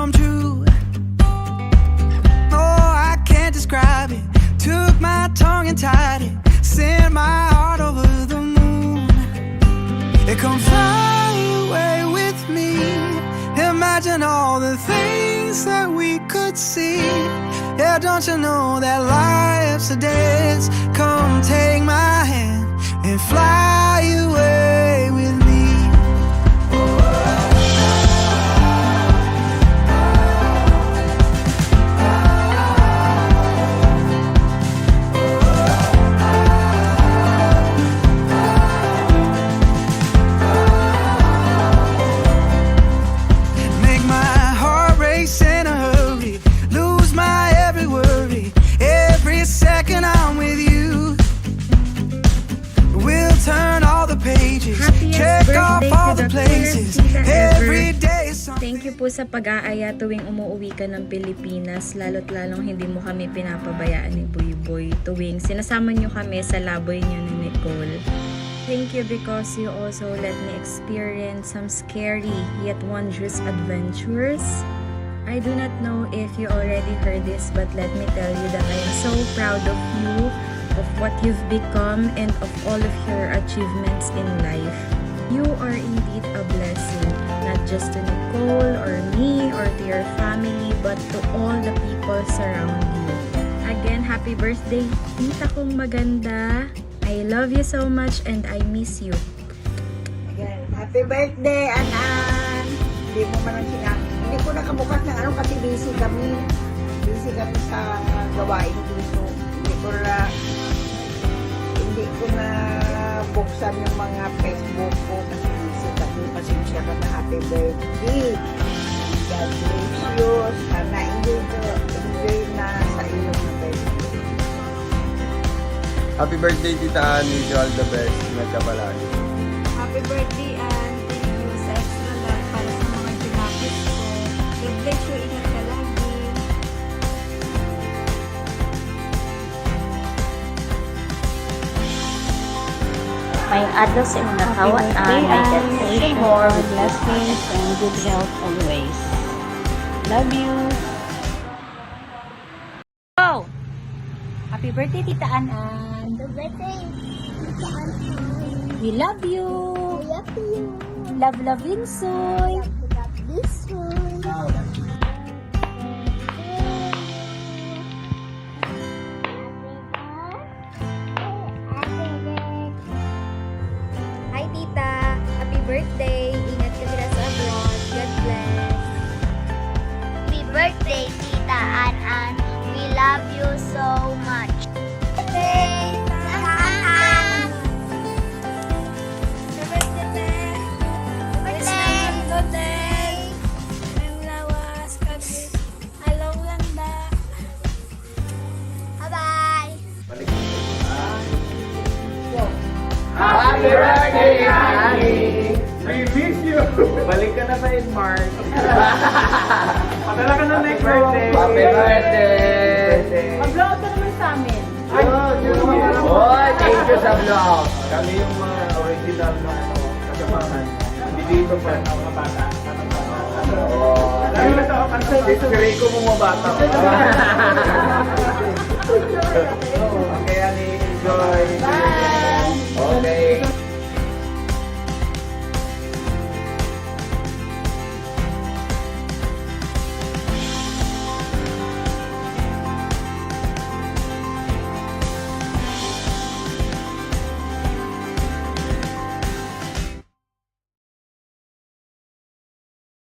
come true. Oh, I can't describe it. Took my tongue and tied it, sent my heart over the moon. It come fly away with me. Imagine all the things that we could see. Yeah, don't you know that life's a dance? Come take my hand and fly away with me. Make my heart race in a hurry, lose my every worry, every second I'm with you. We'll turn all the pages, check off all the places, every day is something. Thank you po sa pag-aaya tuwing umuwi ka ng Pilipinas, lalo't lalong hindi mo kami pinapabayaan ni Buyboy tuwing sinasama nyo kami sa laboy nyo ni Nicole. Thank you because you also let me experience some scary yet wondrous adventures. I do not know if you already heard this, but let me tell you that I am so proud of you, of what you've become, and of all of your achievements in life. You are indeed a blessing, not just to Nicole or me or to your family, but to all the people surround you. Again, happy birthday, tita kong maganda. I love you so much and I miss you. Again, happy birthday, Anan! Hindi mo man ang sinabi. Hindi ko nakabukas ng ano kasi busy kami. Busy kami sa gawain dito. Hindi ko na buksan yung mga Facebook ko kasi busy kami. Pasensya ka na, happy birthday. God bless you. Sana enjoy na sa iyong birthday. Happy birthday, Tita Ann. Wish you all the best. Ingat ka palagi. Happy birthday and thank you sa extra love para sa mga tinapos ko. God bless you, ingat ka lagi. May adlaw sa imong nakawat may God more blessings and good health always. Love you. Oh! Happy birthday, Tita Ann. Happy birthday, Tita Ann. We love you. I love you. Love, love, Insoy. Love this one. Hi, Tita. Happy birthday. Ingat ka sila sa abroad. God bless. Happy birthday, Tita Ann. We love you so much. Birthday, Tita Ann. Bye-bye. Happy birthday, Annie! We miss you! Balik ka na sa March. Padala ka na next birthday. Happy birthday! Mag-vlog ka naman sa amin. Oh, thank you sa vlog. Kami yung mga original na kasamahan. Hindi dito pa mga bata. Dito ko mo mga bata. Kaya ni enjoy.